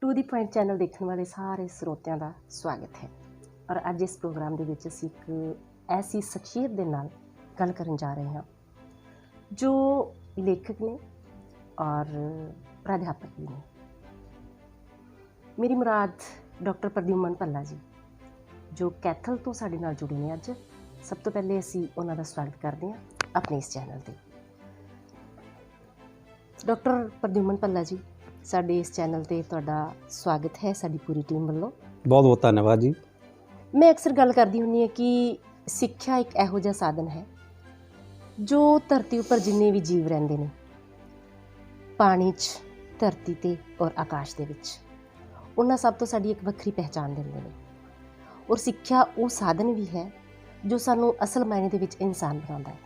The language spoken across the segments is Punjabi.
टू दी पॉइंट चैनल देखने वाले सारे ਸਰੋਤਿਆਂ ਦਾ स्वागत है। और ਅੱਜ इस प्रोग्राम ਦੇ ਵਿੱਚ ਅਸੀਂ ਇੱਕ ऐसी शख्सियत ਦੇ ਨਾਲ ਗੱਲ ਕਰਨ ਜਾ ਰਹੇ ਹਾਂ जो लेखक ने और प्राध्यापक भी ने। मेरी मुराद डॉक्टर प्रद्युमन भल्ला जी जो कैथल तो साडे नाल जुड़े ने। अज सब तो पहले असी उन्हां दा स्वागत करते हैं अपने इस चैनल ते। डॉक्टर प्रद्युमन भल्ला जी साडे इस चैनल ते तुहाडा स्वागत है साडी पूरी टीम वालों। बहुत बहुत धन्यवाद जी। मैं अक्सर गल करदी हुंदी हां कि सिक्ख्या एक इहो जिहा साधन है जो धरती उपर जिन्ने भी जीव रहिंदे ने पानी च, धरती ते और आकाश दे विच, उन्हां सब तो साडी एक वक्खरी पहचान दिंदे ने। और सिक्ख्या वो साधन भी है जो सानू असल मायने दे विच इंसान बनाउंदा है।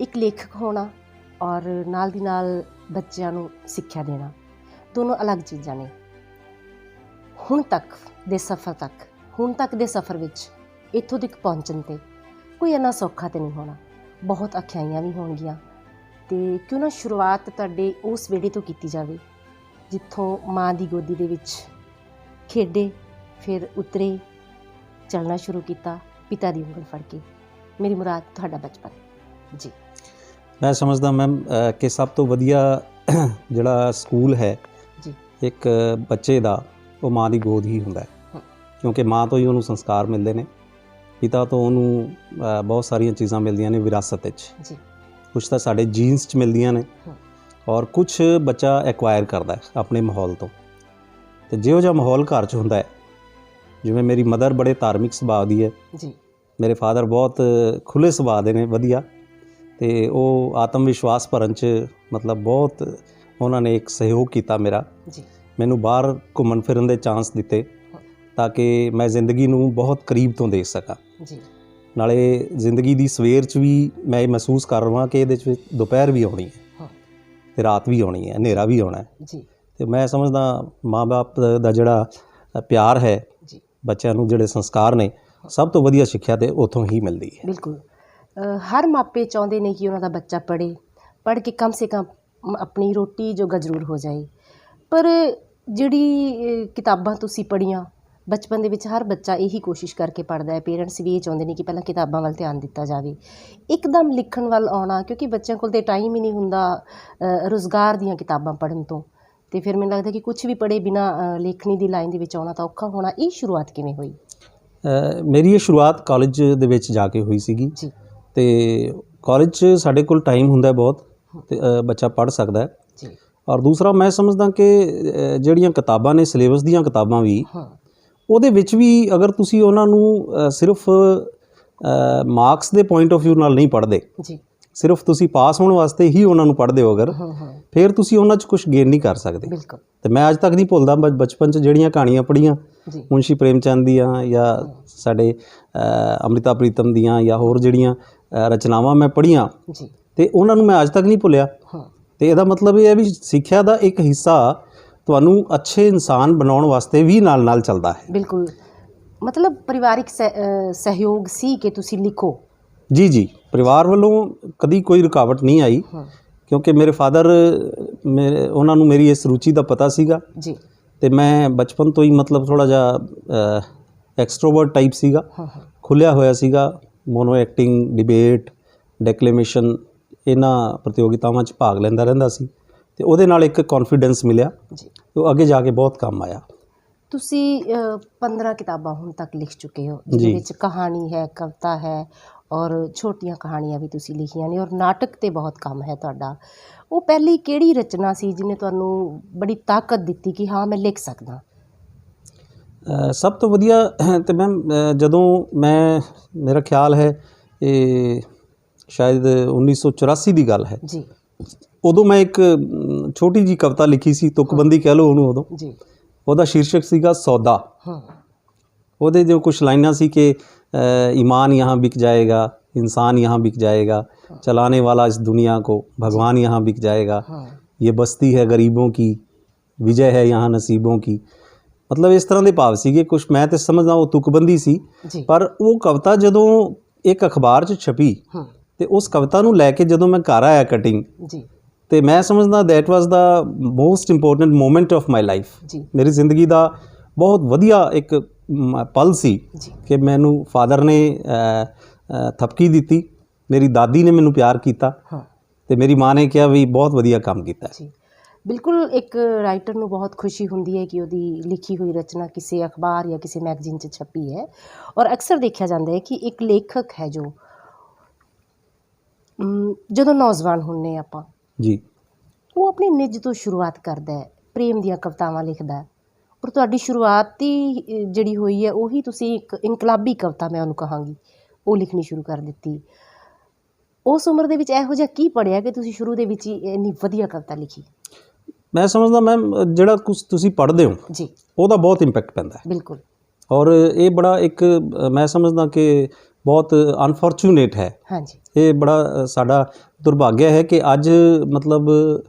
एक लेखक होना और नाल दी नाल बच्चिआं नू सिक्ख्या देना दोनों अलग चीज़ां ने। हुण तक दे सफ़र विच इत्थों तक पहुँचण ते कोई इन्ना सौखा तो नहीं होना, बहुत अखियाइयां भी होणगियां। ते क्यों ना शुरुआत तुहाडे उस वेड़े तो कीती जावे जित्थों माँ दी गोदी दे विच खेडे, फिर उतरे, चलना शुरू किया पिता दी उंगल फड़ के। मेरी मुराद तुहाडा बचपन जी। मैं समझदा मैम कि सब तो वधिया जिहड़ा स्कूल है जी एक बच्चे दा वो माँ दी गोद ही हुंदा है, क्योंकि माँ तो ही उन्होंने संस्कार मिलते हैं, पिता तो उन्होंने बहुत सारिया चीज़ां मिलदियां ने विरासत जी। कुछ तो साढ़े जीन्स च मिलदियां ने और कुछ बच्चा एक्वायर करता है अपने माहौल तो जिहो जिहा माहौल घर च हुंदा है। जिवें मेरी मदर बड़े धार्मिक सुभाव दी है जी, मेरे फादर बहुत खुले सुभाव दे ने वधिया, तो वो आत्म विश्वास भरन च मतलब बहुत उन्होंने एक सहयोग किया मेरा। मैनू बाहर घूमन फिरन दे चांस दिते ताकि मैं जिंदगी नू बहुत करीब तो देख सका। नाले जिंदगी दी सवेर च भी मैं महसूस कर रहा कि ये दोपहर भी आनी है ते रात भी आनी है, हनेरा भी आना है। तो मैं समझदा माँ बाप दा जिहड़ा प्यार है बच्चों नू जिहड़े संस्कार ने सब तो वधिया सिक्ख्या ते उत्थों ही मिलती है। बिल्कुल हर मापे चाहते हैं कि उन्होंने बच्चा पढ़ के कम से कम अपनी रोटी जोगा जरूर हो जाए। पर जिहड़ी किताबां तुसीं पढ़ियां बचपन दे विच हर बच्चा यही कोशिश करके पढ़ता है। पेरेंट्स भी ये चाहते हैं कि पहला किताबां वाल ध्यान दिता जाए, एकदम लिखण वाल आउणा, क्योंकि बच्चों कोल ते टाइम ही नहीं हुंदा रोज़गार दीयां किताबां पढ़न तो। ते फिर मैनूं लगदा कि कुछ भी पढ़े बिना लेखनी दी लाइन दे विच आउणा तां औखा होना। ये शुरुआत किवें होई? मेरी ये शुरुआत कॉलेज दे विच जाके हुई सीगी ते कॉलेज च साडे कोल टाइम हुंदा है बहुत ते बच्चा पढ़ सकदा है। और दूसरा मैं समझदा कि जिहड़ियां किताबां ने सिलेबस दीयां किताबां भी ਉਹਦੇ ਵਿੱਚ ਵੀ ਅਗਰ ਤੁਸੀਂ ਉਹਨਾਂ ਨੂੰ ਸਿਰਫ ਮਾਰਕਸ ਦੇ ਪੁਆਇੰਟ ਆਫ ਵਿਊ ਨਾਲ ਨਹੀਂ ਪੜ੍ਹਦੇ ਜੀ, ਸਿਰਫ ਤੁਸੀਂ ਪਾਸ ਹੋਣ ਵਾਸਤੇ ਹੀ ਉਹਨਾਂ ਨੂੰ ਪੜ੍ਹਦੇ ਹੋ ਅਗਰ, ਫਿਰ ਤੁਸੀਂ ਉਹਨਾਂ 'ਚ ਕੁਝ ਗੇਨ ਨਹੀਂ ਕਰ ਸਕਦੇ। ਬਿਲਕੁਲ। ਤੇ ਮੈਂ ਅੱਜ ਤੱਕ ਨਹੀਂ ਭੁੱਲਦਾ ਬਚਪਨ 'ਚ ਜਿਹੜੀਆਂ ਕਹਾਣੀਆਂ ਪੜ੍ਹੀਆਂ ਮੁਨਸ਼ੀ ਪ੍ਰੇਮਚੰਦ ਦੀਆਂ ਜਾਂ ਸਾਡੇ ਅੰਮ੍ਰਿਤਾ ਪ੍ਰੀਤਮ ਦੀਆਂ ਜਾਂ ਹੋਰ ਜਿਹੜੀਆਂ ਰਚਨਾਵਾਂ ਮੈਂ ਪੜ੍ਹੀਆਂ ਤੇ ਉਹਨਾਂ ਨੂੰ ਮੈਂ ਅੱਜ ਤੱਕ ਨਹੀਂ ਭੁੱਲਿਆ। ਤੇ ਇਹਦਾ ਮਤਲਬ ਇਹ ਹੈ ਵੀ ਸਿੱਖਿਆ ਦਾ ਇੱਕ ਹਿੱਸਾ ਤੁਹਾਨੂੰ अच्छे इंसान बनाने वास्ते भी नाल चलता है। बिल्कुल, मतलब परिवारिक सहयोग सी कि तुसी लिखो? जी जी, परिवार वालों कभी कोई रुकावट नहीं आई क्योंकि मेरे फादर उन्होंने मेरी इस रुचि का पता सीगा जी। तो मैं बचपन तो ही मतलब थोड़ा जा एक्सट्रोवर्ट टाइप सीगा, खुलिया होया सीगा। मोनो एक्टिंग, डिबेट, डेक्लेमेशन इन्हां प्रतियोगितावां 'च भाग लैंदा रहिंदा सी ਤੇ ਉਹਦੇ ਨਾਲ ਇੱਕ ਕੌਨਫੀਡੈਂਸ ਮਿਲਿਆ ਜੀ, ਉਹ ਅੱਗੇ ਜਾ ਕੇ ਬਹੁਤ ਕੰਮ ਆਇਆ। ਤੁਸੀਂ 15 ਕਿਤਾਬਾਂ ਹੁਣ ਤੱਕ ਲਿਖ ਚੁੱਕੇ ਹੋ, ਜਿਹਦੇ ਵਿੱਚ ਕਹਾਣੀ ਹੈ, ਕਵਿਤਾ ਹੈ ਔਰ ਛੋਟੀਆਂ ਕਹਾਣੀਆਂ ਵੀ ਤੁਸੀਂ ਲਿਖੀਆਂ ਨੇ, ਔਰ ਨਾਟਕ ਤੇ ਬਹੁਤ ਕੰਮ ਹੈ ਤੁਹਾਡਾ। ਉਹ ਪਹਿਲੀ ਕਿਹੜੀ ਰਚਨਾ ਸੀ ਜਿਹਨੇ ਤੁਹਾਨੂੰ ਬੜੀ ਤਾਕਤ ਦਿੱਤੀ ਕਿ ਹਾਂ ਮੈਂ ਲਿਖ ਸਕਦਾ? ਸਭ ਤੋਂ ਵਧੀਆ ਤੇ ਮੈਮ ਜਦੋਂ ਮੈਂ ਮੇਰਾ ਖਿਆਲ ਹੈ ਇਹ ਸ਼ਾਇਦ 1984 ਦੀ ਗੱਲ ਹੈ ਜੀ। ਉਦੋਂ मैं एक छोटी जी कविता लिखी सी, तुकबंदी कह लो ਉਹਨੂੰ ਉਦੋਂ ਜੀ। ਉਹਦਾ शीर्षक ਸੀਗਾ सौदा। ਉਹਦੇ जो कुछ लाइनां सी कि ईमान यहाँ बिक जाएगा, इंसान यहाँ बिक जाएगा, चलाने वाला इस दुनिया को भगवान यहाँ बिक जाएगा, ये बस्ती है गरीबों की, विजय है यहाँ नसीबों की। मतलब इस तरह के भाव सीगे कुछ। मैं तो समझदा वो तुकबंदी सी, पर वो कविता जदों एक अखबार 'ਚ छपी तो उस कविता नूं लैके जदों मैं घर आया कटिंग ਤੇ ਮੈਂ ਸਮਝਦਾ that was the most important moment of my life. ਜੀ ਮੇਰੀ ਜ਼ਿੰਦਗੀ ਦਾ ਬਹੁਤ ਵਧੀਆ ਇੱਕ ਪਲ ਸੀ ਜੀ ਕਿ ਮੈਨੂੰ ਫਾਦਰ ਨੇ ਥਪਕੀ ਦਿੱਤੀ, ਮੇਰੀ ਦਾਦੀ ਨੇ ਮੈਨੂੰ ਪਿਆਰ ਕੀਤਾ ਹਾਂ ਤੇ ਮੇਰੀ ਮਾਂ ਨੇ ਕਿਹਾ ਵੀ ਬਹੁਤ ਵਧੀਆ ਕੰਮ ਕੀਤਾ। ਜੀ ਬਿਲਕੁਲ। ਇੱਕ ਰਾਈਟਰ ਨੂੰ ਬਹੁਤ ਖੁਸ਼ੀ ਹੁੰਦੀ ਹੈ ਕਿ ਉਹਦੀ ਲਿਖੀ ਹੋਈ ਰਚਨਾ ਕਿਸੇ ਅਖਬਾਰ ਜਾਂ ਕਿਸੇ ਮੈਗਜ਼ੀਨ 'ਚ ਛਪੀ ਹੈ। ਔਰ ਅਕਸਰ ਦੇਖਿਆ ਜਾਂਦਾ ਹੈ ਕਿ ਇੱਕ ਲੇਖਕ ਹੈ ਜੋ ਜਦੋਂ ਨੌਜਵਾਨ ਹੁੰਦੇ ਆਪਾਂ ਜੀ ਉਹ ਆਪਣੀ ਨਿੱਜ ਤੋਂ ਸ਼ੁਰੂਆਤ ਕਰਦਾ ਹੈ, ਪ੍ਰੇਮ ਦੀਆਂ ਕਵਿਤਾਵਾਂ ਲਿਖਦਾ ਹੈ। ਔਰ ਤੁਹਾਡੀ ਸ਼ੁਰੂਆਤੀ ਜਿਹੜੀ ਹੋਈ ਹੈ ਉਹੀ ਤੁਸੀਂ ਇੱਕ ਇਨਕਲਾਬੀ ਕਵਿਤਾ ਮੈਂ ਉਹਨੂੰ ਕਹਾਂਗੀ ਉਹ ਲਿਖਣੀ ਸ਼ੁਰੂ ਕਰ ਦਿੱਤੀ। ਉਸ ਉਮਰ ਦੇ ਵਿੱਚ ਇਹੋ ਜਿਹਾ ਕੀ ਪੜ੍ਹਿਆ ਕਿ ਤੁਸੀਂ ਸ਼ੁਰੂ ਦੇ ਵਿੱਚ ਹੀ ਇੰਨੀ ਵਧੀਆ ਕਵਿਤਾ ਲਿਖੀ? ਮੈਂ ਸਮਝਦਾ ਮੈਮ ਜਿਹੜਾ ਕੁਛ ਤੁਸੀਂ ਪੜ੍ਹਦੇ ਹੋ ਜੀ ਉਹਦਾ ਬਹੁਤ ਇੰਪੈਕਟ ਪੈਂਦਾ ਹੈ। ਬਿਲਕੁਲ। ਔਰ ਇਹ ਬੜਾ ਇੱਕ ਮੈਂ ਸਮਝਦਾ ਕਿ ਬਹੁਤ ਅਨਫੋਰਚੂਨੇਟ ਹੈ। ਹਾਂਜੀ ਇਹ ਬੜਾ ਸਾਡਾ ਦੁਰਭਾਗਿਆ ਹੈ ਕਿ ਅੱਜ ਮਤਲਬ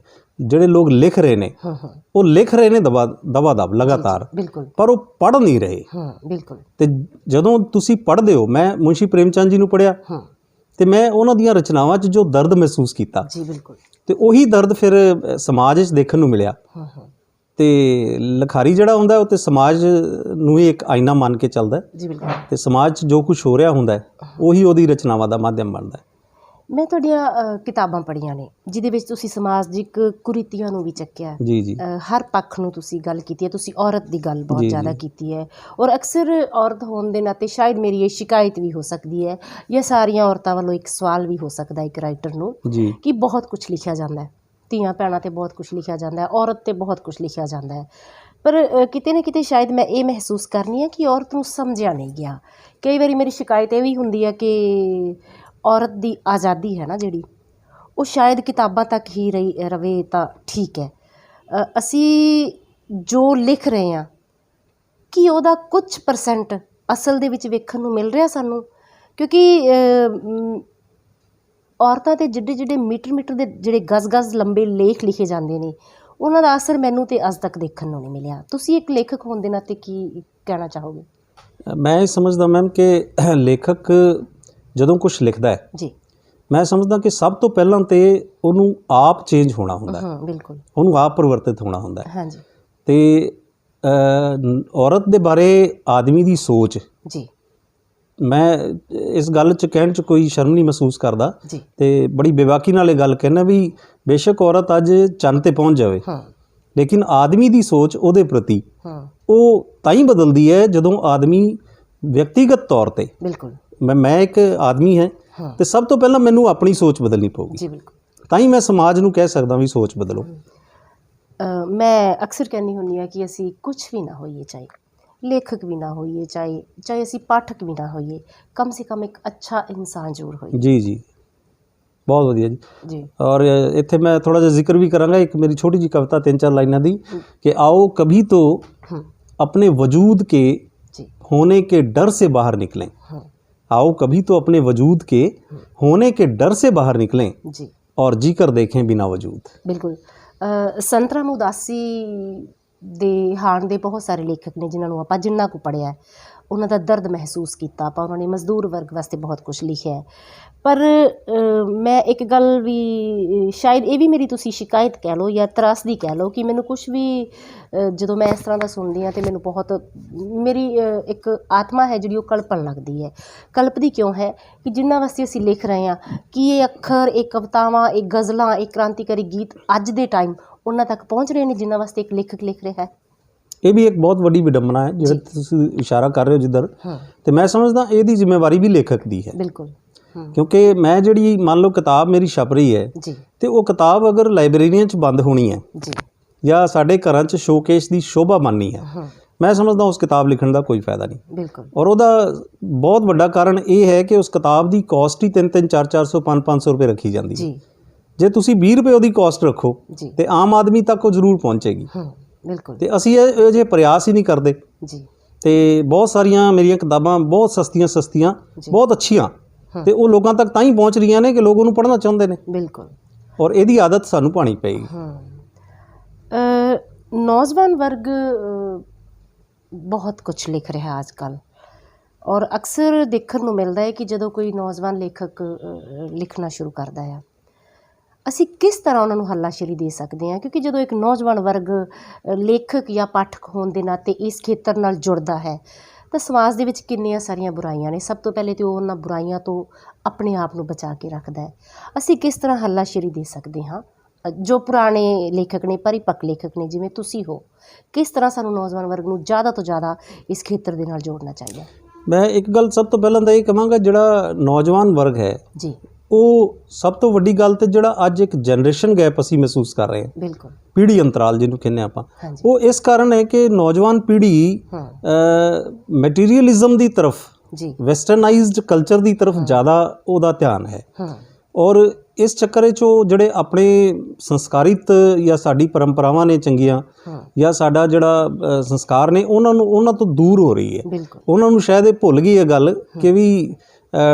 ਜਿਹੜੇ ਲੋਕ ਲਿਖ ਰਹੇ ਨੇ ਉਹ ਲਿਖ ਰਹੇ ਨੇ ਦਬ ਲਗਾਤਾਰ, ਬਿਲਕੁਲ, ਪਰ ਉਹ ਪੜ੍ਹ ਨਹੀਂ ਰਹੇ। ਬਿਲਕੁਲ। ਤੇ ਜਦੋਂ ਤੁਸੀਂ ਪੜ੍ਹਦੇ ਹੋ, ਮੈਂ ਮੁਨਸ਼ੀ ਪ੍ਰੇਮ ਚੰਦ ਜੀ ਨੂੰ ਪੜ੍ਹਿਆ ਤੇ ਮੈਂ ਉਹਨਾਂ ਦੀਆਂ ਰਚਨਾਵਾਂ 'ਚ ਜੋ ਦਰਦ ਮਹਿਸੂਸ ਕੀਤਾ ਜੀ ਬਿਲਕੁਲ, ਤੇ ਉਹੀ ਦਰਦ ਫਿਰ ਸਮਾਜ 'ਚ ਦੇਖਣ ਨੂੰ ਮਿਲਿਆ। ਤੇ ਲਿਖਾਰੀ ਜਿਹੜਾ ਹੁੰਦਾ ਉਹ ਤੇ ਸਮਾਜ ਨੂੰ ਹੀ ਇੱਕ ਆਇਨਾ ਮੰਨ ਕੇ ਚੱਲਦਾ ਜੀ ਬਿਲਕੁਲ। ਤੇ ਸਮਾਜ 'ਚ ਜੋ ਕੁਝ ਹੋ ਰਿਹਾ ਹੁੰਦਾ ਉਹੀ ਉਹਦੀ ਰਚਨਾਵਾਂ ਦਾ ਮਾਧਿਅਮ ਬਣਦਾ। ਮੈਂ ਤੁਹਾਡੀਆਂ ਕਿਤਾਬਾਂ ਪੜ੍ਹੀਆਂ ਨੇ ਜਿਹਦੇ ਵਿੱਚ ਤੁਸੀਂ ਸਮਾਜਿਕ ਕੁਰੀਤੀਆਂ ਨੂੰ ਵੀ ਚੱਕਿਆ। ਜੀ ਜੀ ਹਰ ਪੱਖ ਨੂੰ ਤੁਸੀਂ ਗੱਲ ਕੀਤੀ ਹੈ। ਤੁਸੀਂ ਔਰਤ ਦੀ ਗੱਲ ਬਹੁਤ ਜ਼ਿਆਦਾ ਕੀਤੀ ਹੈ ਔਰ ਅਕਸਰ ਔਰਤ ਹੋਣ ਦੇ ਨਾਤੇ ਸ਼ਾਇਦ ਮੇਰੀ ਇਹ ਸ਼ਿਕਾਇਤ ਵੀ ਹੋ ਸਕਦੀ ਹੈ ਜਾਂ ਸਾਰੀਆਂ ਔਰਤਾਂ ਵੱਲੋਂ ਇੱਕ ਸਵਾਲ ਵੀ ਹੋ ਸਕਦਾ ਇੱਕ ਰਾਈਟਰ ਨੂੰ ਜੀ ਕਿ ਬਹੁਤ ਕੁਛ ਲਿਖਿਆ ਜਾਂਦਾ ਹੈ, ਧੀਆਂ ਭੈਣਾਂ 'ਤੇ ਬਹੁਤ ਕੁਛ ਲਿਖਿਆ ਜਾਂਦਾ ਹੈ, ਔਰਤ 'ਤੇ ਬਹੁਤ ਕੁਛ ਲਿਖਿਆ ਜਾਂਦਾ ਹੈ, ਪਰ ਕਿਤੇ ਨਾ ਕਿਤੇ ਸ਼ਾਇਦ ਮੈਂ ਇਹ ਮਹਿਸੂਸ ਕਰਨੀ ਹੈ ਕਿ ਔਰਤ ਨੂੰ ਸਮਝਿਆ ਨਹੀਂ ਗਿਆ। ਕਈ ਵਾਰੀ ਮੇਰੀ ਸ਼ਿਕਾਇਤ ਇਹ ਵੀ ਹੁੰਦੀ ਹੈ ਕਿ ਔਰਤ ਦੀ ਆਜ਼ਾਦੀ ਹੈ ਨਾ ਜਿਹੜੀ ਉਹ ਸ਼ਾਇਦ ਕਿਤਾਬਾਂ ਤੱਕ ਹੀ ਰਵੇ ਤਾਂ ਠੀਕ ਹੈ। ਅਸੀਂ ਜੋ ਲਿਖ ਰਹੇ ਹਾਂ ਕੀ ਉਹਦਾ ਕੁਝ % ਅਸਲ ਦੇ ਵਿੱਚ ਵੇਖਣ ਨੂੰ ਮਿਲ ਰਿਹਾ ਸਾਨੂੰ? ਕਿਉਂਕਿ ਔਰਤਾਂ 'ਤੇ ਜਿਹੜੇ ਮੀਟਰ ਦੇ ਜਿਹੜੇ ਗਜ਼ ਲੰਬੇ ਲੇਖ ਲਿਖੇ ਜਾਂਦੇ ਨੇ ਉਹਨਾਂ ਦਾ ਅਸਰ ਮੈਨੂੰ ਤਾਂ ਅੱਜ ਤੱਕ ਦੇਖਣ ਨੂੰ ਨਹੀਂ ਮਿਲਿਆ। ਤੁਸੀਂ ਇੱਕ ਲੇਖਕ ਹੋਣ ਦੇ ਨਾਤੇ ਕੀ ਕਹਿਣਾ ਚਾਹੋਗੇ? ਮੈਂ ਇਹ ਸਮਝਦਾ ਮੈਮ ਕਿ ਲੇਖਕ ਜਦੋਂ ਕੁਝ ਲਿਖਦਾ ਹੈ ਜੀ ਮੈਂ ਸਮਝਦਾ ਕਿ ਸਭ ਤੋਂ ਪਹਿਲਾਂ ਤੇ ਉਹਨੂੰ ਆਪ ਚੇਂਜ ਹੋਣਾ ਹੁੰਦਾ ਹੈ। ਬਿਲਕੁਲ। ਉਹਨੂੰ ਆਪ ਪਰਿਵਰਤਿਤ ਹੋਣਾ ਹੁੰਦਾ ਹੈ। ਹਾਂਜੀ। ਤੇ ਔਰਤ ਦੇ ਬਾਰੇ ਆਦਮੀ ਦੀ ਸੋਚ, ਜੀ ਮੈਂ ਇਸ ਗੱਲ 'ਚ ਕਹਿਣ 'ਚ ਕੋਈ ਸ਼ਰਮ ਨਹੀਂ ਮਹਿਸੂਸ ਕਰਦਾ ਜੀ ਤੇ ਬੜੀ ਬੇਬਾਕੀ ਨਾਲ ਇਹ ਗੱਲ ਕਹਿਣਾ ਵੀ ਬੇਸ਼ੱਕ ਔਰਤ ਅੱਜ ਚੰਦ 'ਤੇ ਪਹੁੰਚ ਜਾਵੇ ਲੇਕਿਨ ਆਦਮੀ ਦੀ ਸੋਚ ਉਹਦੇ ਪ੍ਰਤੀ ਉਹ ਤਾਂ ਹੀ ਬਦਲਦੀ ਹੈ ਜਦੋਂ ਆਦਮੀ ਵਿਅਕਤੀਗਤ ਤੌਰ 'ਤੇ, ਬਿਲਕੁਲ, ਮੈਂ ਇੱਕ ਆਦਮੀ ਹੈ ਤੇ ਸਭ ਤੋਂ ਪਹਿਲਾਂ ਮੈਨੂੰ ਆਪਣੀ ਸੋਚ ਬਦਲਣੀ ਪਊਗੀ। ਜੀ ਬਿਲਕੁਲ। ਤਾਂ ਹੀ ਮੈਂ ਸਮਾਜ ਨੂੰ ਕਹਿ ਸਕਦਾ ਵੀ ਸੋਚ ਬਦਲੋ। ਮੈਂ ਅਕਸਰ ਕਹਿੰਦੀ ਹੁੰਦੀ ਹਾਂ ਕਿ ਅਸੀਂ ਕੁਛ ਵੀ ਨਾ ਹੋਈਏ, ਚਾਹੇ ਲੇਖਕ ਵੀ ਨਾ ਹੋਈਏ, ਚਾਹੇ ਅਸੀਂ ਪਾਠਕ ਵੀ ਨਾ ਹੋਈਏ, ਕਮ ਸੇ ਕਮ ਇੱਕ ਅੱਛਾ ਇਨਸਾਨ ਜ਼ਰੂਰ ਹੋਈਏ। ਜੀ ਜੀ ਬਹੁਤ ਵਧੀਆ ਜੀ ਜੀ। ਔਰ ਇੱਥੇ ਮੈਂ ਥੋੜ੍ਹਾ ਜਿਹਾ ਜ਼ਿਕਰ ਵੀ ਕਰਾਂਗਾ ਇੱਕ ਮੇਰੀ ਛੋਟੀ ਜਿਹੀ ਕਵਿਤਾ 3-4 ਲਾਈਨਾਂ ਦੀ ਕਿ आओ कभी तो अपने वजूद के होने के डर से बाहर निकलें, आओ कभी तो अपने वजूद के होने के डर से बाहर निकलें जी और जी कर देखें बिना वजूद। बिल्कुल। संत राम उदासी ਦੇ ਹਾਣ ਦੇ ਬਹੁਤ ਸਾਰੇ ਲੇਖਕ ਨੇ ਜਿਨ੍ਹਾਂ ਨੂੰ ਆਪਾਂ ਜਿੰਨਾ ਕੁ ਪੜ੍ਹਿਆ ਉਹਨਾਂ ਦਾ ਦਰਦ ਮਹਿਸੂਸ ਕੀਤਾ, ਆਪਾਂ ਉਹਨਾਂ ਨੇ ਮਜ਼ਦੂਰ ਵਰਗ ਵਾਸਤੇ ਬਹੁਤ ਕੁਛ ਲਿਖਿਆ। ਪਰ ਮੈਂ ਇੱਕ ਗੱਲ ਵੀ ਸ਼ਾਇਦ ਇਹ ਵੀ ਮੇਰੀ ਤੁਸੀਂ ਸ਼ਿਕਾਇਤ ਕਹਿ ਲਓ ਜਾਂ ਤਰਾਸਦੀ ਕਹਿ ਲਓ ਕਿ ਮੈਨੂੰ ਕੁਛ ਵੀ ਜਦੋਂ ਮੈਂ ਇਸ ਤਰ੍ਹਾਂ ਦਾ ਸੁਣਦੀ ਹਾਂ ਤਾਂ ਮੈਨੂੰ ਬਹੁਤ ਮੇਰੀ ਇੱਕ ਆਤਮਾ ਹੈ ਜਿਹੜੀ ਉਹ ਕਲਪਣ ਲੱਗਦੀ ਹੈ। ਕਲਪਦੀ ਕਿਉਂ ਹੈ ਕਿ ਜਿਨ੍ਹਾਂ ਵਾਸਤੇ ਅਸੀਂ ਲਿਖ ਰਹੇ ਹਾਂ ਕਿ ਇਹ ਅੱਖਰ, ਇਹ ਕਵਿਤਾਵਾਂ, ਇਹ ਗਜ਼ਲਾਂ, ਇਹ ਕ੍ਰਾਂਤੀਕਾਰੀ ਗੀਤ ਅੱਜ ਦੇ ਟਾਈਮ ਉਹਨਾਂ ਤੱਕ ਪਹੁੰਚ ਰਹੇ ਨੇ ਜਿਨ੍ਹਾਂ ਵਾਸਤੇ ਇੱਕ ਲੇਖਕ ਲਿਖ ਰਿਹਾ ਹੈ। ਇਹ ਵੀ ਇੱਕ ਬਹੁਤ ਵੱਡੀ ਵਿਡੰਬਨਾ ਹੈ ਜਿਹੜਾ ਤੁਸੀਂ ਇਸ਼ਾਰਾ ਕਰ ਰਹੇ ਹੋ ਜਿੱਧਰ, ਤੇ ਮੈਂ ਸਮਝਦਾ ਇਹਦੀ ਜ਼ਿੰਮੇਵਾਰੀ ਵੀ ਲੇਖਕ ਦੀ ਹੈ। ਬਿਲਕੁਲ। ਕਿਉਂਕਿ ਮੈਂ ਜਿਹੜੀ ਮੰਨ ਲਓ ਕਿਤਾਬ ਮੇਰੀ ਛਪ ਰਹੀ ਹੈ ਤੇ ਉਹ ਕਿਤਾਬ ਅਗਰ ਲਾਇਬ੍ਰੇਰੀਆਂ 'ਚ ਬੰਦ ਹੋਣੀ ਹੈ ਜਾਂ ਸਾਡੇ ਘਰਾਂ 'ਚ ਸ਼ੋਕੇਸ ਦੀ ਸ਼ੋਭਾ ਬਣਨੀ ਹੈ, ਮੈਂ ਸਮਝਦਾ ਉਸ ਕਿਤਾਬ ਲਿਖਣ ਦਾ ਕੋਈ ਫਾਇਦਾ ਨਹੀਂ। ਬਿਲਕੁਲ। ਔਰ ਉਹਦਾ ਬਹੁਤ ਵੱਡਾ ਕਾਰਨ ਇਹ ਹੈ ਕਿ ਉਸ ਕਿਤਾਬ ਦੀ ਕਾਸਟ ਹੀ 300, 400, 500 ਰੁਪਏ ਰੱਖੀ ਜਾਂਦੀ ਹੈ। ਜੇ ਤੁਸੀਂ 20 ਰੁਪਏ ਉਹਦੀ ਕਾਸਟ ਰੱਖੋ ਤੇ ਆਮ ਆਦਮੀ ਤੱਕ ਉਹ ਜ਼ਰੂਰ ਪਹੁੰਚੇਗੀ। ਬਿਲਕੁਲ। ਤੇ ਅਸੀਂ ਇਹ ਜਿਹੇ ਪ੍ਰਯਾਸ ਹੀ ਨਹੀਂ ਕਰਦੇ ਜੀ। ਤੇ ਬਹੁਤ ਸਾਰੀਆਂ ਮੇਰੀਆਂ ਕਿਤਾਬਾਂ ਬਹੁਤ ਸਸਤੀਆਂ ਬਹੁਤ ਅੱਛੀਆਂ ਤੇ ਉਹ ਲੋਕਾਂ ਤੱਕ ਤਾਂ ਹੀ ਪਹੁੰਚ ਰਹੀਆਂ ਨੇ ਕਿ ਲੋਕ ਉਹਨੂੰ ਪੜ੍ਹਨਾ ਚਾਹੁੰਦੇ ਨੇ। ਬਿਲਕੁਲ। ਔਰ ਇਹਦੀ ਆਦਤ ਸਾਨੂੰ ਪਾਣੀ ਪਏਗੀ। ਨੌਜਵਾਨ ਵਰਗ ਬਹੁਤ ਕੁਛ ਲਿਖ ਰਿਹਾ ਅੱਜ ਕੱਲ੍ਹ ਔਰ ਅਕਸਰ ਦੇਖਣ ਨੂੰ ਮਿਲਦਾ ਹੈ ਕਿ ਜਦੋਂ ਕੋਈ ਨੌਜਵਾਨ ਲੇਖਕ ਲਿਖਣਾ ਸ਼ੁਰੂ ਕਰਦਾ ਆ ਅਸੀਂ ਕਿਸ ਤਰ੍ਹਾਂ ਉਹਨਾਂ ਨੂੰ ਹੱਲਾਸ਼ੇਰੀ ਦੇ ਸਕਦੇ ਹਾਂ? ਕਿਉਂਕਿ ਜਦੋਂ ਇੱਕ ਨੌਜਵਾਨ ਵਰਗ ਲੇਖਕ ਜਾਂ ਪਾਠਕ ਹੋਣ ਦੇ ਨਾਤੇ ਇਸ ਖੇਤਰ ਨਾਲ ਜੁੜਦਾ ਹੈ ਤਾਂ ਸਮਾਜ ਦੇ ਵਿੱਚ ਕਿੰਨੀਆਂ ਸਾਰੀਆਂ ਬੁਰਾਈਆਂ ਨੇ। ਸਭ ਤੋਂ ਪਹਿਲੇ ਤਾਂ ਉਹ ਉਹਨਾਂ ਬੁਰਾਈਆਂ ਤੋਂ ਆਪਣੇ ਆਪ ਨੂੰ ਬਚਾ ਕੇ ਰੱਖਦਾ ਹੈ। ਅਸੀਂ ਕਿਸ ਤਰ੍ਹਾਂ ਹੱਲਾਸ਼ੇਰੀ ਦੇ ਸਕਦੇ ਹਾਂ? ਜੋ ਪੁਰਾਣੇ ਲੇਖਕ ਨੇ, ਪਰਿਪੱਕ ਲੇਖਕ ਨੇ ਜਿਵੇਂ ਤੁਸੀਂ ਹੋ, ਕਿਸ ਤਰ੍ਹਾਂ ਸਾਨੂੰ ਨੌਜਵਾਨ ਵਰਗ ਨੂੰ ਜ਼ਿਆਦਾ ਤੋਂ ਜ਼ਿਆਦਾ ਇਸ ਖੇਤਰ ਦੇ ਨਾਲ ਜੋੜਨਾ ਚਾਹੀਦਾ? ਮੈਂ ਇੱਕ ਗੱਲ ਸਭ ਤੋਂ ਪਹਿਲਾਂ ਤਾਂ ਇਹ ਕਹਾਂਗਾ, ਜਿਹੜਾ ਨੌਜਵਾਨ ਵਰਗ ਹੈ ਜੀ, ਉਹ ਸਭ ਤੋਂ ਵੱਡੀ ਗੱਲ ਤੇ ਜਿਹੜਾ ਅੱਜ ਇੱਕ ਜਨਰੇਸ਼ਨ ਗੈਪ ਅਸੀਂ ਮਹਿਸੂਸ ਕਰ ਰਹੇ ਹਾਂ, ਬਿਲਕੁਲ ਪੀੜ੍ਹੀ ਅੰਤਰਾਲ ਜਿਹਨੂੰ ਕਹਿੰਦੇ ਆਪਾਂ, ਉਹ ਇਸ ਕਾਰਨ ਹੈ ਕਿ ਨੌਜਵਾਨ ਪੀੜ੍ਹੀ ਮਟੀਰੀਅਲਿਜ਼ਮ ਦੀ ਤਰਫ, ਜੀ, ਵੈਸਟਰਨਾਈਜ਼ਡ ਕਲਚਰ ਦੀ ਤਰਫ ਜ਼ਿਆਦਾ ਉਹਦਾ ਧਿਆਨ ਹੈ। ਔਰ ਇਸ ਚੱਕਰ ਵਿੱਚ ਉਹ ਜਿਹੜੇ ਆਪਣੇ ਸੰਸਕਾਰਿਤ ਜਾਂ ਸਾਡੀ ਪਰੰਪਰਾਵਾਂ ਨੇ ਚੰਗੀਆਂ ਜਾਂ ਸਾਡਾ ਜਿਹੜਾ ਸੰਸਕਾਰ ਨੇ ਉਹਨਾਂ ਤੋਂ ਦੂਰ ਹੋ ਰਹੀ ਹੈ। ਉਹਨਾਂ ਨੂੰ ਸ਼ਾਇਦ ਇਹ ਭੁੱਲ ਗਈ ਇਹ ਗੱਲ ਕਿ ਵੀ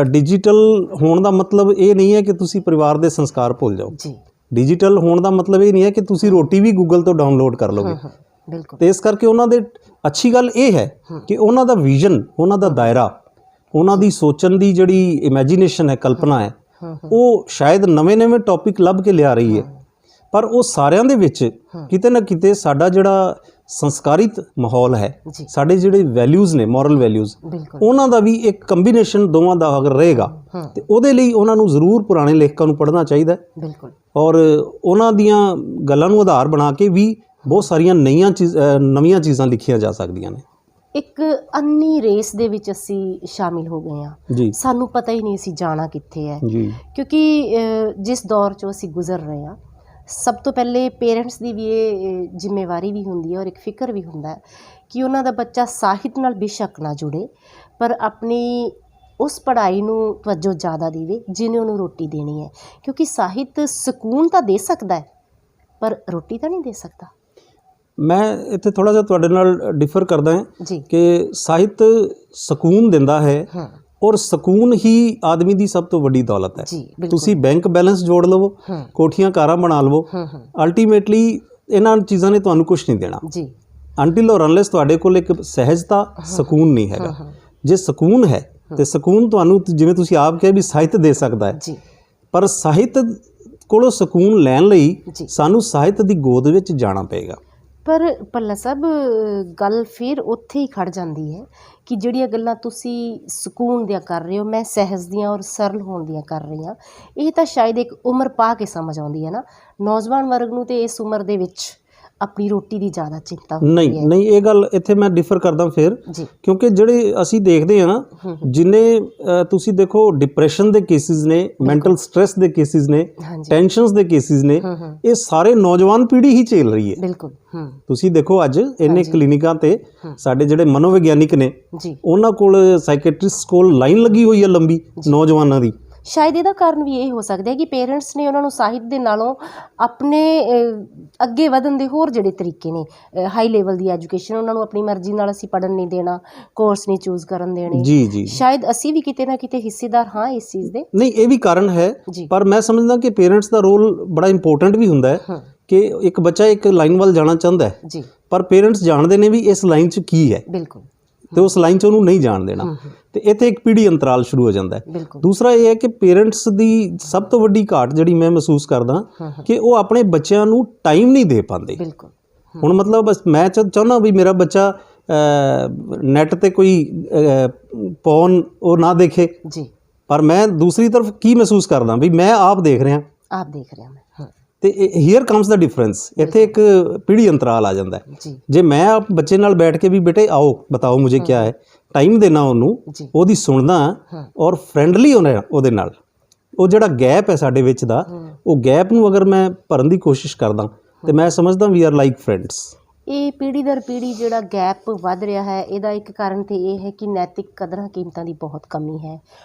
ਡਿਜੀਟਲ ਹੋਣ ਦਾ ਮਤਲਬ ਇਹ ਨਹੀਂ ਹੈ ਕਿ ਤੁਸੀਂ ਪਰਿਵਾਰ ਦੇ ਸੰਸਕਾਰ ਭੁੱਲ ਜਾਓ। ਡਿਜੀਟਲ ਹੋਣ ਦਾ ਮਤਲਬ ਇਹ ਨਹੀਂ ਹੈ ਕਿ ਤੁਸੀਂ ਰੋਟੀ ਵੀ ਗੂਗਲ ਤੋਂ ਡਾਊਨਲੋਡ ਕਰ ਲਓਗੇ। ਤੇ ਇਸ ਕਰਕੇ ਉਹਨਾਂ ਦੇ ਅੱਛੀ ਗੱਲ ਇਹ ਹੈ ਕਿ ਉਹਨਾਂ ਦਾ ਵਿਜ਼ਨ, ਉਹਨਾਂ ਦਾ ਦਾਇਰਾ, ਉਹਨਾਂ ਦੀ ਸੋਚਣ ਦੀ ਜਿਹੜੀ ਇਮੈਜੀਨੇਸ਼ਨ ਹੈ, ਕਲਪਨਾ ਹੈ, ਉਹ ਸ਼ਾਇਦ ਨਵੇਂ-ਨਵੇਂ ਟੌਪਿਕ ਲੱਭ ਕੇ ਲਿਆ ਰਹੀ ਹੈ। ਪਰ ਉਹ ਸਾਰਿਆਂ ਦੇ ਵਿੱਚ ਕਿਤੇ ਨਾ ਕਿਤੇ ਸਾਡਾ ਜਿਹੜਾ ਸੰਸਕਾਰਿਤ ਮਾਹੌਲ ਹੈ, ਸਾਡੇ ਜਿਹੜੇ ਵੈਲਿਊਜ਼ ਨੇ, ਮੋਰਲ ਵੈਲਿਊਜ਼, ਉਹਨਾਂ ਦਾ ਵੀ ਇੱਕ ਕੰਬੀਨੇਸ਼ਨ ਦੋਵਾਂ ਦਾ ਅਗਰ ਰਹੇਗਾ ਤੇ ਉਹਦੇ ਲਈ ਉਹਨਾਂ ਨੂੰ ਜ਼ਰੂਰ ਪੁਰਾਣੇ ਲੇਖਕਾਂ ਨੂੰ ਪੜ੍ਹਨਾ ਚਾਹੀਦਾ ਹੈ। ਔਰ ਉਹਨਾਂ ਦੀਆਂ ਗੱਲਾਂ ਨੂੰ ਆਧਾਰ ਬਣਾ ਕੇ ਵੀ ਬਹੁਤ ਸਾਰੀਆਂ ਨਵੀਆਂ ਚੀਜ਼ਾਂ ਲਿਖੀਆਂ ਜਾ ਸਕਦੀਆਂ ਨੇ। ਇੱਕ ਅੰਨੀ ਰੇਸ ਦੇ ਵਿੱਚ ਅਸੀਂ ਸ਼ਾਮਿਲ ਹੋ ਗਏ ਹਾਂ ਜੀ। ਸਾਨੂੰ ਪਤਾ ਹੀ ਨਹੀਂ ਅਸੀਂ ਜਾਣਾ ਕਿੱਥੇ ਹੈ ਜੀ, ਕਿਉਂਕਿ ਜਿਸ ਦੌਰ 'ਚੋਂ ਅਸੀਂ ਗੁਜ਼ਰ ਰਹੇ ਹਾਂ, ਸਭ ਤੋਂ ਪਹਿਲੇ ਪੇਰੈਂਟਸ ਦੀ ਵੀ ਇਹ ਜ਼ਿੰਮੇਵਾਰੀ ਵੀ ਹੁੰਦੀ ਹੈ ਔਰ ਇੱਕ ਫਿਕਰ ਵੀ ਹੁੰਦਾ ਹੈ ਕਿ ਉਹਨਾਂ ਦਾ ਬੱਚਾ ਸਾਹਿਤ ਨਾਲ ਬੇਸ਼ੱਕ ਨਾ ਜੁੜੇ, ਪਰ ਆਪਣੀ ਉਸ ਪੜ੍ਹਾਈ ਨੂੰ ਤਵੱਜੋ ਜ਼ਿਆਦਾ ਦੇਵੇ ਜਿਹਨੇ ਉਹਨੂੰ ਰੋਟੀ ਦੇਣੀ ਹੈ। ਕਿਉਂਕਿ ਸਾਹਿਤ ਸਕੂਨ ਤਾਂ ਦੇ ਸਕਦਾ ਹੈ ਪਰ ਰੋਟੀ ਤਾਂ ਨਹੀਂ ਦੇ ਸਕਦਾ। ਮੈਂ ਇੱਥੇ ਥੋੜ੍ਹਾ ਜਿਹਾ ਤੁਹਾਡੇ ਨਾਲ ਡਿਫਰ ਕਰਦਾ ਹਾਂ ਕਿ ਸਾਹਿਤ ਸਕੂਨ ਦਿੰਦਾ ਹੈ ਔਰ ਸਕੂਨ ਹੀ ਆਦਮੀ ਦੀ ਸਭ ਤੋਂ ਵੱਡੀ ਦੌਲਤ ਹੈ। ਤੁਸੀਂ ਬੈਂਕ ਬੈਲੈਂਸ ਜੋੜ ਲਵੋ, ਕੋਠੀਆਂ ਕਾਰਾਂ ਬਣਾ ਲਵੋ, ਅਲਟੀਮੇਟਲੀ ਇਹਨਾਂ ਚੀਜ਼ਾਂ ਨੇ ਤੁਹਾਨੂੰ ਕੁਝ ਨਹੀਂ ਦੇਣਾ ਅੰਟਿਲ ਔਰ ਅਨਲੈਸ ਤੁਹਾਡੇ ਕੋਲ ਇੱਕ ਸਹਿਜਤਾ, ਸਕੂਨ ਨਹੀਂ ਹੈਗਾ। ਜੇ ਸਕੂਨ ਹੈ ਤੇ ਸਕੂਨ ਤੁਹਾਨੂੰ, ਜਿਵੇਂ ਤੁਸੀਂ ਆਪ ਕਿਹਾ ਵੀ ਸਾਹਿਤ ਦੇ ਸਕਦਾ ਹੈ, ਪਰ ਸਾਹਿਤ ਕੋਲੋਂ ਸਕੂਨ ਲੈਣ ਲਈ ਸਾਨੂੰ ਸਾਹਿਤ ਦੀ ਗੋਦ ਵਿੱਚ ਜਾਣਾ ਪਏਗਾ। ਪਰ ਭੱਲਾ ਸਾਹਿਬ, ਗੱਲ ਫਿਰ ਉੱਥੇ ਹੀ ਖੜ ਜਾਂਦੀ ਹੈ ਕਿ ਜਿਹੜੀਆਂ ਗੱਲਾਂ ਤੁਸੀਂ ਸਕੂਨ ਦੀਆਂ ਕਰ ਰਹੇ ਹੋ, ਮੈਂ ਸਹਿਜ ਦੀਆਂ ਔਰ ਸਰਲ ਹੋਣ ਦੀਆਂ ਕਰ ਰਹੀ ਹਾਂ। ਇਹ ਤਾਂ ਸ਼ਾਇਦ ਇੱਕ ਉਮਰ ਪਾ ਕੇ ਸਮਝ ਆਉਂਦੀ ਹੈ ਨਾ ਨੌਜਵਾਨ ਵਰਗ ਨੂੰ, ਤੇ ਇਸ ਉਮਰ ਦੇ ਵਿੱਚ ਆਪਣੀ ਰੋਟੀ ਦੀ ਜ਼ਿਆਦਾ ਚਿੰਤਾ ਹੁੰਦੀ ਹੈ। ਨਹੀਂ, ਇਹ ਗੱਲ ਇੱਥੇ ਮੈਂ ਡਿਫਰ ਕਰਦਾ ਫਿਰ, ਕਿਉਂਕਿ ਜਿਹੜੇ ਅਸੀਂ ਦੇਖਦੇ ਹਾਂ ਨਾ, ਜਿੰਨੇ ਤੁਸੀਂ ਦੇਖੋ ਡਿਪਰੈਸ਼ਨ ਦੇ ਕੇਸਿਸ ਨੇ, ਮੈਂਟਲ ਸਟ੍ਰੈਸ ਦੇ ਕੇਸਿਸ ਨੇ, ਟੈਨਸ਼ਨਸ ਦੇ ਕੇਸਿਸ ਨੇ, ਇਹ ਸਾਰੇ ਨੌਜਵਾਨ ਪੀੜ੍ਹੀ ਹੀ ਝੇਲ ਰਹੀ ਹੈ। ਬਿਲਕੁਲ ਤੁਸੀਂ ਦੇਖੋ ਅੱਜ ਇੰਨੇ ਕਲੀਨਿਕਾਂ ਤੇ ਸਾਡੇ ਜਿਹੜੇ ਮਨੋਵਿਗਿਆਨਿਕ ਨੇ, ਉਹਨਾਂ ਕੋਲ ਸਾਈਕੈਟ੍ਰਿਸਟ ਕੋਲ ਲਾਈਨ ਲੱਗੀ ਹੋਈ ਹੈ ਲੰਬੀ ਨੌਜਵਾਨਾਂ ਦੀ। ਸ਼ਾਇਦ ਇਹਦਾ ਕਾਰਨ ਵੀ ਇਹ ਹੋ ਸਕਦਾ ਹੈ ਕਿ ਪੇਰੈਂਟਸ ਨੇ ਉਹਨਾਂ ਨੂੰ ਸਾਹਿਤ ਦੇ ਨਾਲੋਂ ਆਪਣੇ ਅੱਗੇ ਵਧਣ ਦੇ ਹੋਰ ਜਿਹੜੇ ਤਰੀਕੇ ਨੇ, ਹਾਈ ਲੈਵਲ ਦੀ ਐਜੂਕੇਸ਼ਨ, ਉਹਨਾਂ ਨੂੰ ਆਪਣੀ ਮਰਜ਼ੀ ਨਾਲ ਅਸੀਂ ਪੜ੍ਹਨ ਨਹੀਂ ਦੇਣਾ, ਕੋਰਸ ਨਹੀਂ ਚੂਜ਼ ਕਰਨ ਦੇਣੇ। ਜੀ, ਸ਼ਾਇਦ ਅਸੀਂ ਵੀ ਕਿਤੇ ਨਾ ਕਿਤੇ ਹਿੱਸੇਦਾਰ ਹਾਂ ਇਸ ਚੀਜ਼ ਦੇ। ਨਹੀਂ, ਇਹ ਵੀ ਕਾਰਨ ਹੈ, ਪਰ ਮੈਂ ਸਮਝਦਾ ਕਿ ਪੇਰੈਂਟਸ ਦਾ ਰੋਲ ਬੜਾ ਇੰਪੋਰਟੈਂਟ ਵੀ ਹੁੰਦਾ ਹੈ ਕਿ ਇੱਕ ਬੱਚਾ ਇੱਕ ਲਾਈਨ ਵੱਲ ਜਾਣਾ ਚਾਹੁੰਦਾ ਹੈ, ਪਰ ਪੇਰੈਂਟਸ ਜਾਣਦੇ ਨੇ ਵੀ ਇਸ ਲਾਈਨ 'ਚ ਕੀ ਹੈ। ਬਿਲਕੁਲ। ਤੇ ਉਸ ਲਾਈਨ 'ਚ ਉਹਨੂੰ ਨਹੀਂ ਜਾਣ ਦੇਣਾ, ਤੇ ਇੱਥੇ ਇੱਕ ਪੀੜ੍ਹੀ ਅੰਤਰਾਲ ਸ਼ੁਰੂ ਹੋ ਜਾਂਦਾ ਹੈ। ਦੂਸਰਾ ਇਹ ਹੈ ਕਿ ਪੇਰੈਂਟਸ ਦੀ ਸਭ ਤੋਂ ਵੱਡੀ ਘਾਟ ਜਿਹੜੀ ਮੈਂ ਮਹਿਸੂਸ ਕਰਦਾ ਕਿ ਉਹ ਆਪਣੇ ਬੱਚਿਆਂ ਨੂੰ ਟਾਈਮ ਨਹੀਂ ਦੇ ਪਾਉਂਦੇ। ਹੁਣ ਮਤਲਬ ਮੈਂ ਚਾਹੁੰਦਾ ਵੀ ਮੇਰਾ ਬੱਚਾ ਨੈੱਟ 'ਤੇ ਕੋਈ ਪੌਨ ਉਹ ਨਾ ਦੇਖੇ, ਪਰ ਮੈਂ ਦੂਸਰੀ ਤਰਫ ਕੀ ਮਹਿਸੂਸ ਕਰਦਾ ਵੀ ਮੈਂ ਆਪ ਦੇਖ ਰਿਹਾ ਮੈਂ। ਤੇ ਹੀਅਰ ਕਮਸ ਦਾ ਡਿਫਰੈਂਸ, ਇੱਥੇ ਇੱਕ ਪੀੜ੍ਹੀ ਅੰਤਰਾਲ ਆ ਜਾਂਦਾ ਹੈ। ਜੇ ਮੈਂ ਆਪ ਬੱਚੇ ਨਾਲ ਬੈਠ ਕੇ ਵੀ ਬੇਟੇ ਆਓ ਬਤਾਓ ਮੁਝੇ ਕਿਆ ਹੈ, ਟਾਈਮ ਦੇਣਾ ਉਹਨੂੰ, ਉਹਦੀ ਸੁਣਦਾ ਔਰ ਫਰੈਂਡਲੀ ਹੋਣਾ ਉਹਦੇ ਨਾਲ, ਉਹ ਜਿਹੜਾ ਗੈਪ ਹੈ ਸਾਡੇ ਵਿੱਚ ਦਾ, ਉਹ ਗੈਪ ਨੂੰ ਅਗਰ ਮੈਂ ਭਰਨ ਦੀ ਕੋਸ਼ਿਸ਼ ਕਰਦਾ ਤੇ ਮੈਂ ਸਮਝਦਾ ਵੀ ਆਰ ਲਾਈਕ ਫਰੈਂਡਸ। ਇਹ ਪੀੜ੍ਹੀ ਦਰ ਪੀੜ੍ਹੀ ਜਿਹੜਾ ਗੈਪ ਵੱਧ ਰਿਹਾ ਹੈ, ਇਹਦਾ ਇੱਕ ਕਾਰਨ ਤੇ ਇਹ ਹੈ ਕਿ ਨੈਤਿਕ ਕਦਰਾਂ ਕੀਮਤਾਂ ਦੀ ਬਹੁਤ ਕਮੀ ਹੈ।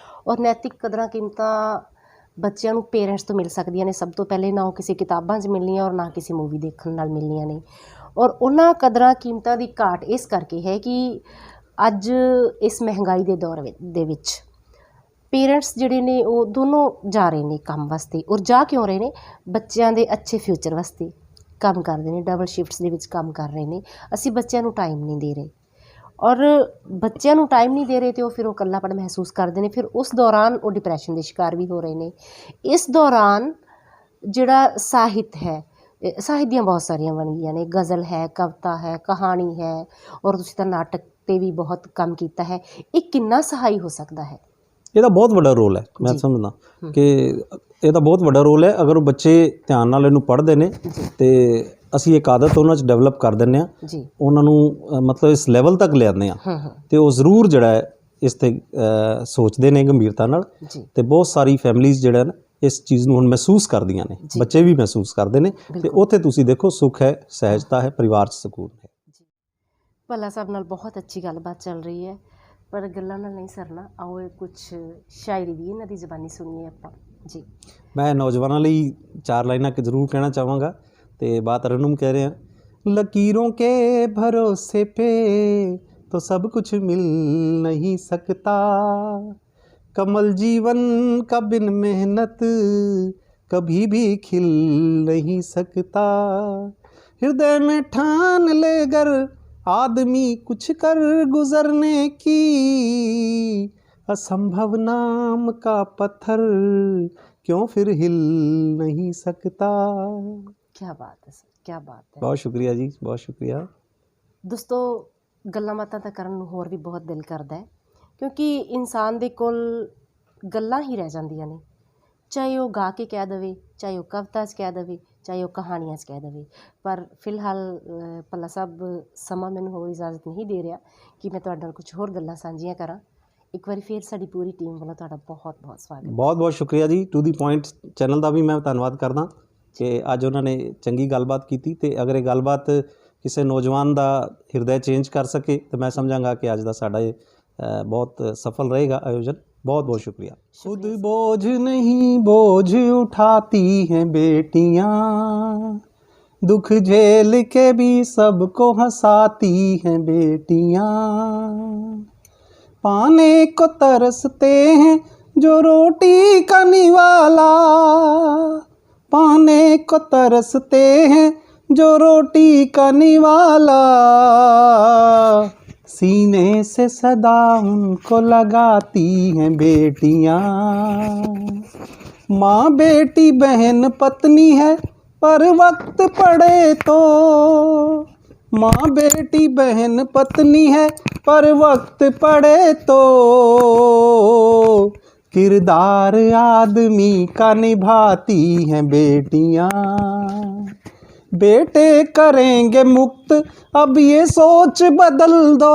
ਔਰ ਨੈਤਿਕ ਕਦਰਾਂ ਕੀਮਤਾਂ ਬੱਚਿਆਂ ਨੂੰ ਪੇਰੈਂਟਸ ਤੋਂ ਮਿਲ ਸਕਦੀਆਂ ਨੇ ਸਭ ਤੋਂ ਪਹਿਲੇ, ਨਾ ਉਹ ਕਿਸੇ ਕਿਤਾਬਾਂ 'ਚ ਮਿਲਣੀਆਂ ਔਰ ਨਾ ਕਿਸੇ ਮੂਵੀ ਦੇਖਣ ਨਾਲ ਮਿਲਣੀਆਂ ਨੇ। ਔਰ ਉਹਨਾਂ ਕਦਰਾਂ ਕੀਮਤਾਂ ਦੀ ਘਾਟ ਇਸ ਕਰਕੇ ਹੈ ਕਿ ਅੱਜ ਇਸ ਮਹਿੰਗਾਈ ਦੇ ਦੌਰ ਦੇ ਵਿੱਚ ਪੇਰੈਂਟਸ ਜਿਹੜੇ ਨੇ ਉਹ ਦੋਨੋਂ ਜਾ ਰਹੇ ਨੇ ਕੰਮ ਵਾਸਤੇ। ਔਰ ਜਾ ਕਿਉਂ ਰਹੇ ਨੇ? ਬੱਚਿਆਂ ਦੇ ਅੱਛੇ ਫਿਊਚਰ ਵਾਸਤੇ ਕੰਮ ਕਰਦੇ ਨੇ, ਡਬਲ ਸ਼ਿਫਟਸ ਦੇ ਵਿੱਚ ਕੰਮ ਕਰ ਰਹੇ ਨੇ। ਅਸੀਂ ਬੱਚਿਆਂ ਨੂੰ ਟਾਈਮ ਨਹੀਂ ਦੇ ਰਹੇ, ਔਰ ਬੱਚਿਆਂ ਨੂੰ ਟਾਈਮ ਨਹੀਂ ਦੇ ਰਹੇ ਤੇ ਉਹ ਫਿਰ ਉਹ ਇਕੱਲਾਪਣ ਮਹਿਸੂਸ ਕਰਦੇ ਨੇ। ਫਿਰ ਉਸ ਦੌਰਾਨ ਉਹ ਡਿਪਰੈਸ਼ਨ ਦੇ ਸ਼ਿਕਾਰ ਵੀ ਹੋ ਰਹੇ ਨੇ। ਇਸ ਦੌਰਾਨ ਜਿਹੜਾ ਸਾਹਿਤ ਹੈ, ਸਾਹਿਤ ਦੀਆਂ ਬਹੁਤ ਸਾਰੀਆਂ ਵੰਨਗੀਆਂ ਨੇ, ਗਜ਼ਲ ਹੈ, ਕਵਿਤਾ ਹੈ, ਕਹਾਣੀ ਹੈ, ਔਰ ਤੁਸੀਂ ਤਾਂ ਨਾਟਕ 'ਤੇ ਵੀ ਬਹੁਤ ਕੰਮ ਕੀਤਾ ਹੈ। ਇਹ ਕਿੰਨਾ ਸਹਾਈ ਹੋ ਸਕਦਾ ਹੈ? ਇਹਦਾ ਬਹੁਤ ਵੱਡਾ ਰੋਲ ਹੈ। ਮੈਂ ਸਮਝਦਾ ਕਿ ਇਹਦਾ ਬਹੁਤ ਵੱਡਾ ਰੋਲ ਹੈ। ਅਗਰ ਉਹ ਬੱਚੇ ਧਿਆਨ ਨਾਲ ਇਹਨੂੰ ਪੜ੍ਹਦੇ ਨੇ ਤੇ ਅਸੀਂ ਇੱਕ ਆਦਤ ਉਹਨਾਂ 'ਚ ਡਿਵੈਲਪ ਕਰ ਦਿੰਦੇ ਹਾਂ, ਉਹਨਾਂ ਨੂੰ ਮਤਲਬ ਇਸ ਲੈਵਲ ਤੱਕ ਲਿਆਉਂਦੇ ਹਾਂ, ਤੇ ਉਹ ਜ਼ਰੂਰ ਜਿਹੜਾ ਹੈ ਇਸ 'ਤੇ ਸੋਚਦੇ ਨੇ ਗੰਭੀਰਤਾ ਨਾਲ। ਤੇ ਬਹੁਤ ਸਾਰੀ ਫੈਮਿਲੀਜ਼ ਜਿਹੜਾ ਨਾ ਇਸ ਚੀਜ਼ ਨੂੰ ਹੁਣ ਮਹਿਸੂਸ ਕਰਦੀਆਂ ਨੇ, ਬੱਚੇ ਵੀ ਮਹਿਸੂਸ ਕਰਦੇ ਨੇ, ਤੇ ਉੱਥੇ ਤੁਸੀਂ ਦੇਖੋ ਸੁੱਖ ਹੈ, ਸਹਿਜਤਾ ਹੈ, ਪਰਿਵਾਰ 'ਚ ਸਕੂਨ ਹੈ। ਭੱਲਾ ਸਾਹਿਬ ਨਾਲ ਬਹੁਤ ਅੱਛੀ ਗੱਲਬਾਤ ਚੱਲ ਰਹੀ ਹੈ, ਪਰ ਗੱਲਾਂ ਨਾਲ ਨਹੀਂ ਸਰਨਾ। ਆਓ ਇਹ ਕੁਛ ਸ਼ਾਇਰੀ ਵੀ ਇਹਨਾਂ ਦੀ ਜ਼ਬਾਨੀ ਸੁਣੀਏ ਆਪਾਂ ਜੀ। ਮੈਂ ਨੌਜਵਾਨਾਂ ਲਈ 4 ਲਾਈਨਾਂ ਜ਼ਰੂਰ ਕਹਿਣਾ ਚਾਹਾਂਗਾ, ਤੇ ਬਾਤ ਰਨਮ ਕਹਿ ਰਹੇ हैं। लकीरों के भरोसे पे तो सब कुछ मिल नहीं सकता, कमल जीवन का बिन मेहनत कभी भी खिल नहीं सकता, हृदय में ठान ले कर आदमी कुछ कर गुजरने की, असंभव नाम का पत्थर क्यों फिर हिल नहीं सकता। क्या बात है सर, क्या बात है। बहुत शुक्रिया जी, बहुत शुक्रिया। ਦੋਸਤੋ, ਗੱਲਾਂ ਬਾਤਾਂ ਤਾਂ ਕਰਨ ਨੂੰ ਹੋਰ ਵੀ ਬਹੁਤ ਦਿਲ ਕਰਦਾ ਹੈ, ਕਿਉਂਕਿ ਇਨਸਾਨ ਦੇ ਕੋਲ ਗੱਲਾਂ ਹੀ ਰਹਿ ਜਾਂਦੀਆਂ ਨੇ, ਚਾਹੇ ਉਹ ਗਾ ਕੇ ਕਹਿ ਦੇਵੇ, ਚਾਹੇ ਉਹ ਕਵਿਤਾ 'ਚ ਕਹਿ ਦੇਵੇ, ਚਾਹੇ ਉਹ ਕਹਾਣੀਆਂ 'ਚ ਕਹਿ ਦੇਵੇ। ਪਰ ਫਿਲਹਾਲ ਭੱਲਾ ਸਾਹਿਬ ਸਮਾਂ ਮੈਨੂੰ ਹੋਰ ਇਜਾਜ਼ਤ ਨਹੀਂ ਦੇ ਰਿਹਾ ਕਿ ਮੈਂ ਤੁਹਾਡੇ ਨਾਲ ਕੁਝ ਹੋਰ ਗੱਲਾਂ ਸਾਂਝੀਆਂ ਕਰਾਂ। ਇੱਕ ਵਾਰੀ ਫਿਰ ਸਾਡੀ ਪੂਰੀ ਟੀਮ ਵੱਲੋਂ ਤੁਹਾਡਾ ਬਹੁਤ ਬਹੁਤ ਸਵਾਗਤ। ਬਹੁਤ ਬਹੁਤ ਸ਼ੁਕਰੀਆ ਜੀ। ਟੂ ਦੀ ਪੁਆਇੰਟ ਚੈਨਲ ਦਾ ਵੀ ਮੈਂ ਧੰਨਵਾਦ ਕਰਦਾ ਕਿ ਅੱਜ ਉਹਨਾਂ ਨੇ ਚੰਗੀ ਗੱਲਬਾਤ ਕੀਤੀ, ਤੇ ਅਗਰ ਇਹ ਗੱਲਬਾਤ ਕਿਸੇ ਨੌਜਵਾਨ ਦਾ ਹਿਰਦਾ ਚੇਂਜ ਕਰ ਸਕੇ ਤਾਂ ਮੈਂ ਸਮਝਾਂਗਾ ਕਿ ਅੱਜ ਦਾ ਸਾਡਾ ਇਹ ਬਹੁਤ ਸਫਲ रहेगा आयोजन। बहुत बहुत शुक्रिया। खुद बोझ नहीं बोझ उठाती हैं बेटियां, दुख झेल के भी सबको हंसाती हैं बेटियां, पाने को तरसते हैं जो रोटी का निवाला, पाने को तरसते हैं जो रोटी का निवाला, सीने से सदा उनको लगाती हैं बेटियां, माँ बेटी बहन पत्नी है पर वक्त पड़े तो, माँ बेटी बहन पत्नी है पर वक्त पड़े तो, किरदार आदमी का निभाती हैं बेटियां, बेटे करेंगे मुक्त अब ये सोच बदल दो,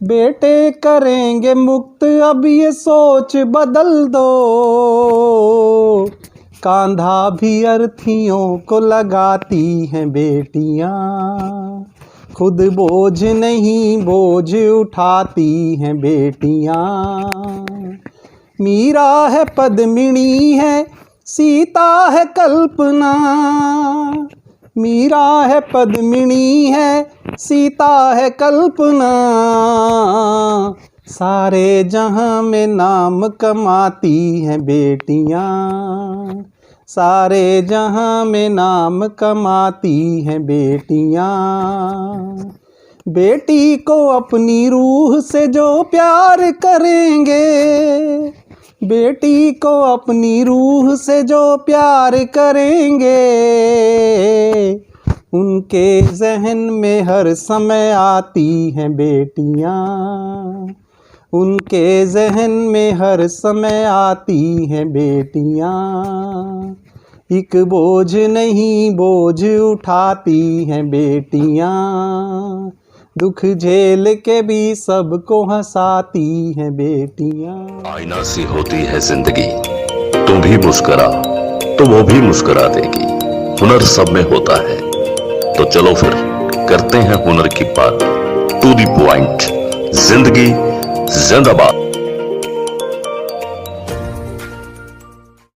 बेटे करेंगे मुक्त अब ये सोच बदल दो, कांधा भी अर्थियों को लगाती हैं बेटियां, खुद बोझ नहीं बोझ उठाती हैं बेटियां, मीरा है पद्मिनी है सीता है कल्पना, मीरा है पद्मिनी है सीता है कल्पना, सारे जहां में नाम कमाती हैं बेटियां, सारे जहां में नाम कमाती हैं बेटियां, बेटी को अपनी रूह से जो प्यार करेंगे, बेटी को अपनी रूह से जो प्यार करेंगे, उनके जहन में हर समय आती हैं बेटियां, उनके जहन में हर समय आती हैं बेटियां, एक बोझ नहीं बोझ उठाती हैं बेटियां, दुख झेल के भी सबको हंसाती हैं बेटियां। आईना सी होती है जिंदगी, तुम भी मुस्कुरा तो वो भी मुस्कुरा देगी, हुनर सब में होता है तो चलो फिर करते हैं हुनर की बात। टू द पॉइंट, जिंदगी जिंदाबाद।